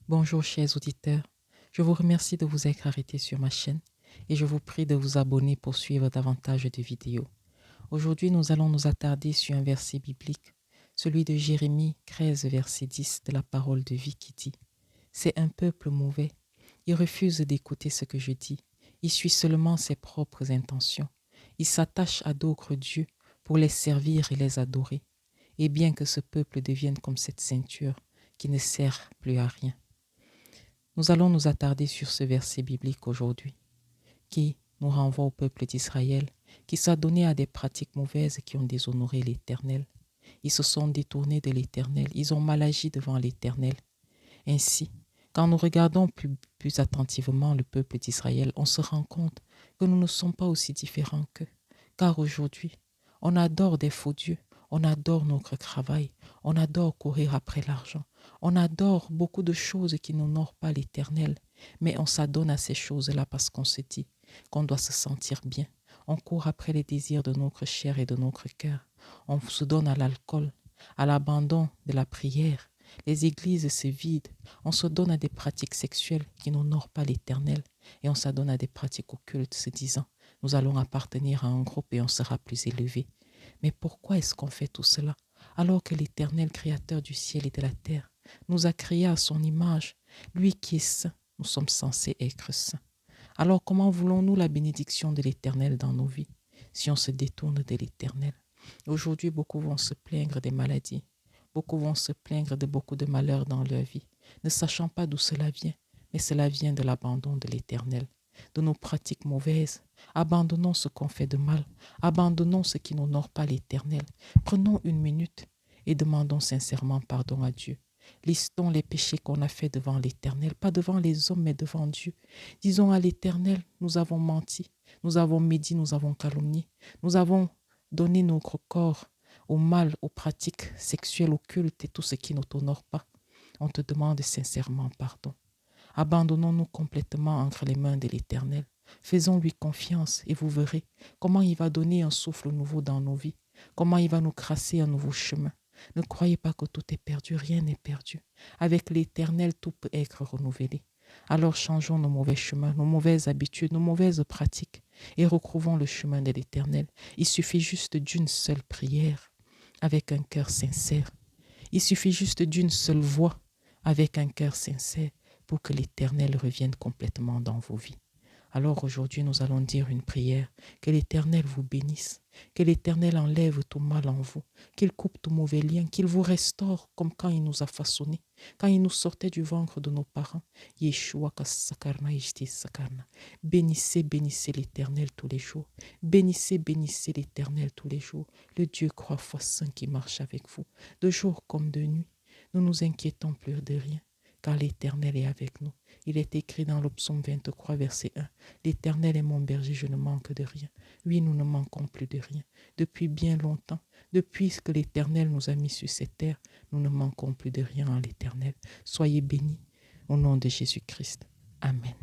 Bonjour chers auditeurs, je vous remercie de vous être arrêtés sur ma chaîne et je vous prie de vous abonner pour suivre davantage de vidéos. Aujourd'hui, nous allons nous attarder sur un verset biblique, celui de Jérémie 13, verset 10 de la parole de vie qui dit « C'est un peuple mauvais, il refuse d'écouter ce que je dis, il suit seulement ses propres intentions, il s'attache à d'autres dieux pour les servir et les adorer, et bien que ce peuple devienne comme cette ceinture qui ne sert plus à rien. » Nous allons nous attarder sur ce verset biblique aujourd'hui, qui nous renvoie au peuple d'Israël, qui s'est donné à des pratiques mauvaises qui ont déshonoré l'Éternel. Ils se sont détournés de l'Éternel, ils ont mal agi devant l'Éternel. Ainsi, quand nous regardons plus attentivement le peuple d'Israël, on se rend compte que nous ne sommes pas aussi différents qu'eux. Car aujourd'hui, on adore des faux dieux, on adore notre travail, on adore courir après l'argent, on adore beaucoup de choses qui n'honorent pas l'Éternel, mais on s'adonne à ces choses-là parce qu'on se dit qu'on doit se sentir bien. On court après les désirs de notre chair et de notre cœur. On se donne à l'alcool, à l'abandon de la prière. Les églises se vident. On se donne à des pratiques sexuelles qui n'honorent pas l'Éternel et on s'adonne à des pratiques occultes se disant nous allons appartenir à un groupe et on sera plus élevé. Mais pourquoi est-ce qu'on fait tout cela alors que l'Éternel créateur du ciel et de la terre nous a créés à son image, lui qui est saint, nous sommes censés être saints. Alors comment voulons-nous la bénédiction de l'Éternel dans nos vies si on se détourne de l'Éternel? Aujourd'hui, beaucoup vont se plaindre des maladies. Beaucoup vont se plaindre de beaucoup de malheurs dans leur vie, ne sachant pas d'où cela vient, mais cela vient de l'abandon de l'Éternel, de nos pratiques mauvaises. Abandonnons ce qu'on fait de mal, abandonnons ce qui n'honore pas l'Éternel. Prenons une minute et demandons sincèrement pardon à Dieu. Listons les péchés qu'on a faits devant l'Éternel, pas devant les hommes, mais devant Dieu. Disons à l'Éternel, nous avons menti, nous avons médit, nous avons calomnié, nous avons donné notre corps au mal, aux pratiques sexuelles occultes et tout ce qui ne t'honore pas. On te demande sincèrement pardon. Abandonnons-nous complètement entre les mains de l'Éternel. Faisons-lui confiance et vous verrez comment il va donner un souffle nouveau dans nos vies, comment il va nous tracer un nouveau chemin. Ne croyez pas que tout est perdu, rien n'est perdu. Avec l'Éternel, tout peut être renouvelé. Alors changeons nos mauvais chemins, nos mauvaises habitudes, nos mauvaises pratiques et retrouvons le chemin de l'Éternel. Il suffit juste d'une seule prière avec un cœur sincère. Il suffit juste d'une seule voix avec un cœur sincère pour que l'Éternel revienne complètement dans vos vies. Alors aujourd'hui, nous allons dire une prière. Que l'Éternel vous bénisse, que l'Éternel enlève tout mal en vous, qu'il coupe tout mauvais lien, qu'il vous restaure comme quand il nous a façonnés, quand il nous sortait du ventre de nos parents. Yeshua kasakarna ishti sakarna. Bénissez, bénissez l'Éternel tous les jours. Bénissez, bénissez l'Éternel tous les jours. Le Dieu croix foi saint qui marche avec vous, de jour comme de nuit. Nous nous inquiétons plus de rien, car l'Éternel est avec nous. Il est écrit dans le psaume 23, verset 1. L'Éternel est mon berger, je ne manque de rien. Oui, nous ne manquons plus de rien. Depuis bien longtemps, depuis que l'Éternel nous a mis sur cette terre, nous ne manquons plus de rien en l'Éternel. Soyez bénis au nom de Jésus-Christ. Amen.